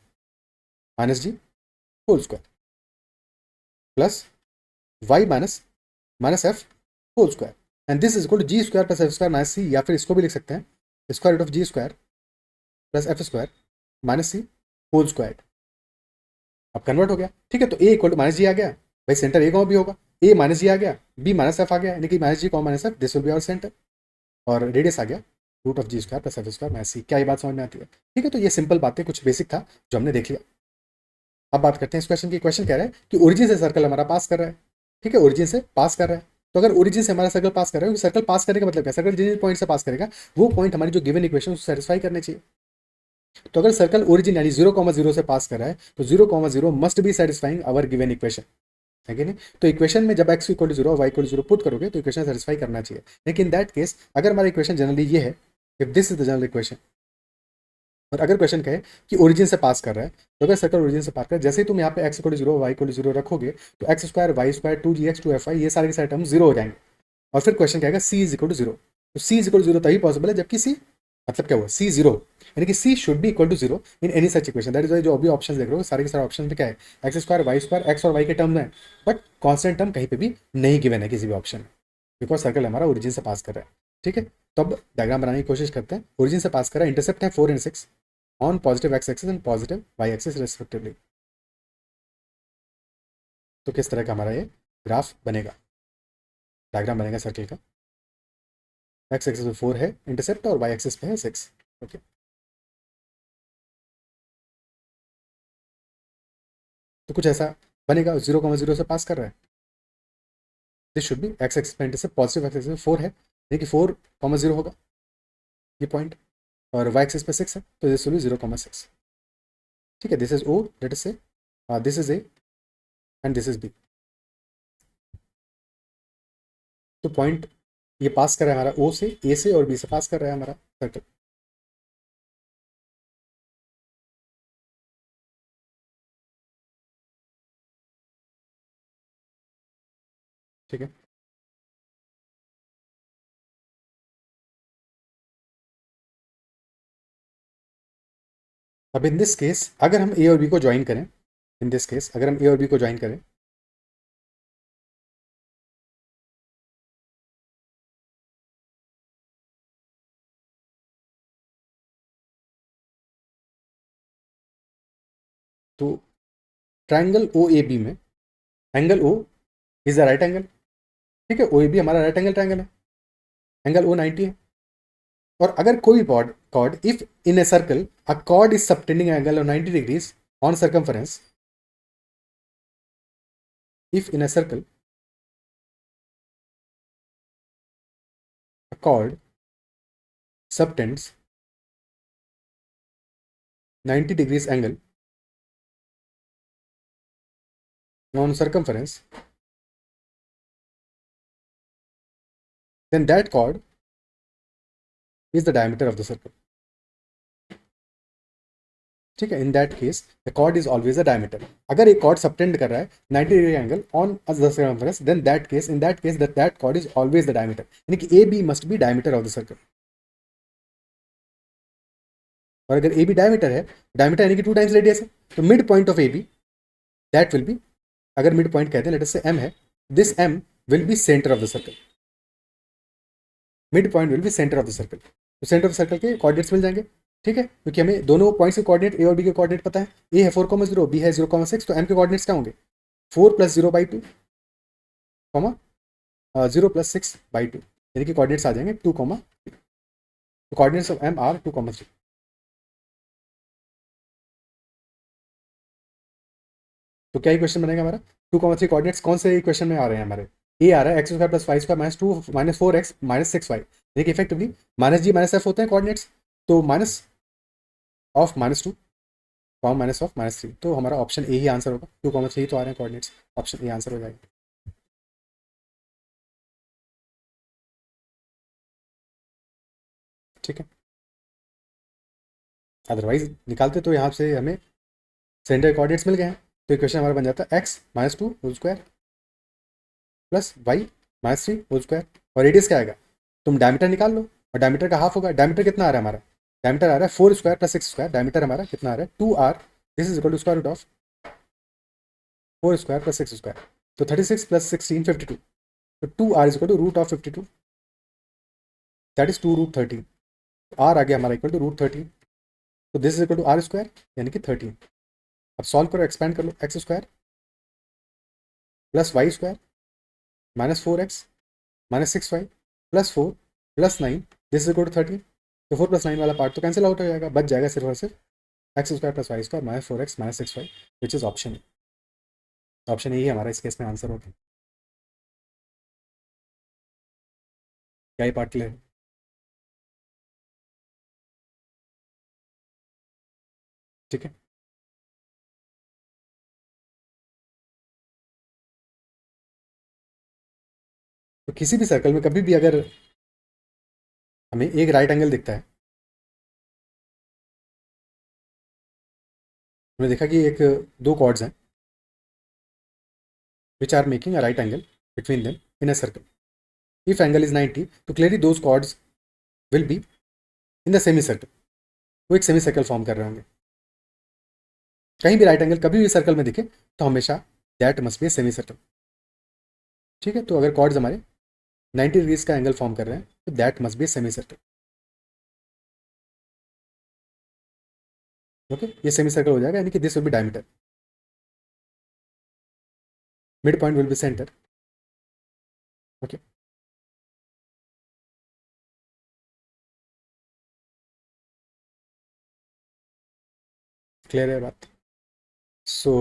minus G whole square plus Y minus minus F whole square and this is equal to ji square plus F square minus C, या फिर इसको भी लिख सकते हैं square root of G square plus F square minus C whole square. अब convert हो गया। ठीक है, तो A equal to minus G आ गया, भाई सेंटर ए कॉमा बी होगा, ए माइनस जी आ गया, बी माइनस एफ आ गया, यानी कि minus ji comma minus F, this will be our centre. और रेडियस आ गया root of G square plus F square minus C. क्या ये बात समझ में आती है? ठीक है, तो ये सिंपल बातें कुछ बेसिक था जो हमने देख लिया। अब बात करते हैं इस क्वेश्चन की। क्वेश्चन कह रहा है कि ओरिजिन से सर्कल हमारा पास कर रहा है। ठीक है, ओरिजिन से पास कर रहा है, तो अगर ओरिजिन से हमारा सर्कल पास कर रहा है, सर्कल पास करने का मतलब क्या, सर्कल जिस पॉइंट से पास करेगा वो पॉइंट हमारी जो गिवन इक्वेशन सेटिस्फाई करने चाहिए। तो अगर सर्कल ओरिजिन यानी 0,0 से पास कर रहा है तो 0,0 must be satisfying our given equation, है कि नहीं? तो इक्वेशन में जब x equal to zero y equal to zero put करोगे तो इक्वेशन सेटिस्फाई करना चाहिए। लेकिन दैट केस अगर हमारा इक्वेशन जनरली ये है, if this is the general equation, और अगर क्वेश्चन कहे कि ओरिजिन से पास कर रहा है, तो अगर सर्कल ओरिजिन से पास कर, जैसे ही तुम यहाँ पे x equal to zero y equal to zero रखोगे तो x square y square 2gx 2fy ये सारे के सारे टर्म जीरो हो जाएंगे। और फिर क्वेश्चन कहेगा c is equal to zero, तो c is equal to zero तभी पॉसिबल है जबकि c, मतलब क्या हुआ, c जीरो, यानी कि c should be equal to zero in any such equation. That is why जो अभी ऑप्शन देख रहे हो सारे के सारे ऑप्शन में क्या है, x square y square, x और वाई के टर्म है, बट कॉन्स्टेंट टर्म कहीं पे भी नहीं गिवन है किसी भी ऑप्शन में, बिकॉज सर्कल हमारा ओरिजिन से पास कर रहा है। ठीक है, तो अब डायग्राम बनाने की कोशिश करते हैं। ओरिजिन से पास कर रहा है, इंटरसेप्ट है 4 and 6 on positive x axis and positive y axis respectively. तो किस तरह का हमारा ये ग्राफ बनेगा, डायग्राम बनेगा सर्कल का। एक्स एक्सिस पे 4 है इंटरसेप्ट और वाई एक्सिस पे है 6। ओके, तो कुछ ऐसा बनेगा, 0,0 से पास कर रहा है, this should be x axis पे इंटरसेप्ट पॉजिटिव एक्स एक्सिस पे 4 है, यानी कि 4,0 होगा ये पॉइंट, और वाई एक्सिस पे 6 है तो दिस विल बी 0,6। ठीक है, this is O, let us say this is A and this is B. तो पॉइंट ये पास कर रहा है हमारा ओ से, ए से और बी से पास कर रहा है हमारा सर्कल। ठीक है, अब इन दिस केस अगर हम ए और बी को ज्वाइन करें, इन दिस केस अगर हम ए और बी को ज्वाइन करें, तो ट्राइंगल ओ ए बी में angle O is the right angle. ठीक है, ओ ए बी हमारा राइट एंगल ट्राइंगल है, एंगल ओ 90 है। और अगर कोई chord if in a circle a chord is subtending angle of 90 degrees on circumference, if in a circle a chord subtends 90 degrees angle on circumference, then that chord is the diameter of the circle. ठीक है, in that case the chord is always a diameter. अगर एक chord subtend कर रहा है 90 degree angle on the circumference, then that case in that case that chord is always the diameter, यानी कि A B must be diameter of the circle. और अगर A B diameter है, डायमीटर यानी कि 2 टाइम्स रेडियस है, तो mid point of A B that will B, अगर मिड पॉइंट कहते हैं लेट अस से एम है, this M will be centre of the circle. Mid point will be centre of the circle. तो centre of the circle के coordinates मिल जाएंगे. ठीक है, क्योंकि हमें दोनों पॉइंट्स के कोऑर्डिनेट ए और बी के कोऑर्डिनेट पता है. ए है 4,0, बी है 0,6, तो एम के कोऑर्डिनेट्स क्या होंगे 4 + 0/2 0 + 6/2, यानी कि कोऑर्डिनेट्स आ जाएंगे 2, तो कोऑर्डिनेट्स ऑफ एम आर 2,3. तो क्या इक्वेशन बनेगा हमारा 2,3 कोऑर्डिनेट्स कौन से इक्वेशन में आ रहे हैं हमारे. ए आ रहा है x² + y² - 4x - 6y, यानी कि इफेक्टिवली -g - f होते हैं कोऑर्डिनेट्स. तो माइनस ऑफ -2 माइनस ऑफ -3, तो हमारा ऑप्शन ए ही आंसर होगा. 2,3 तो आ रहे हैं कोऑर्डिनेट्स, ऑप्शन ए आंसर हो जाएगा. ठीक है, अदरवाइज निकालते तो यहाँ से हमें सेंटर कोऑर्डिनेट्स मिल गए हैं, तो इक्वेशन हमारा बन जाता है x - 2 whole square plus y - 3 whole square. और रेडियस क्या आएगा, तुम डायमीटर निकाल लो, और डायमीटर का हाफ होगा. डायमीटर कितना आ रहा है हमारा, डायमीटर आ रहा है 4² + 6², डायमीटर हमारा कितना आ रहा है 2r. This is equal to square root of 4² + 6², तो 36 + 16 52, तो 2r is equal to root of 52, that is 2√13. R आ गया हमारा इक्वल टू √13, तो this is equal to r² यानी कि 13. अब सॉल्व करो, एक्सपेंड कर लो, x² + y² - 4x - 6y + 4 + 9, this is equal to 13. तो 4 + 9 वाला पार्ट तो कैंसिल आउट हो जाएगा, बच जाएगा सिर्फ और सिर्फ x² + y² - 4x - 6y, which is option. Option यही हमारा इस केस में आंसर होगा. क्या ही पार्ट क्लियर. ठीक है, तो किसी भी सर्कल में कभी भी अगर हमें एक राइट एंगल दिखता है, हमने देखा कि एक दो कॉर्ड्स हैं which are making a right angle between them in a circle. If angle is 90, तो clearly those chords will be in the semicircle. वो एक सेमी सर्कल फॉर्म कर रहे होंगे. कहीं भी राइट एंगल कभी भी सर्कल में दिखे तो हमेशा that must be a semi circle. ठीक है, तो अगर कॉर्ड्स हमारे 90 डिग्रीज का एंगल फॉर्म कर रहे हैं तो that must be a semi circle. Okay, ये सेमी सर्कल हो जाएगा, यानी कि this will B diameter, mid point will be centre. Okay, clear है बात. So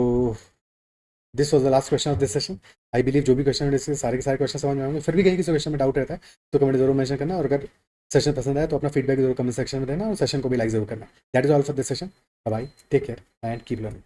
this was the last question of this session. I believe जो भी question है सारे के सारे क्वेश्चन समझ में आएंगे. फिर भी कहीं किसी क्वेश्चन में डाउट रहता है तो कमेंट जरूर मेंशन करना, और अगर सेशन पसंद आए तो अपना फीडबैक जरूर कमेंट सेक्शन में देना, और सेशन को भी लाइक जरूर करना. That is all for this session. Bye, take care and keep learning.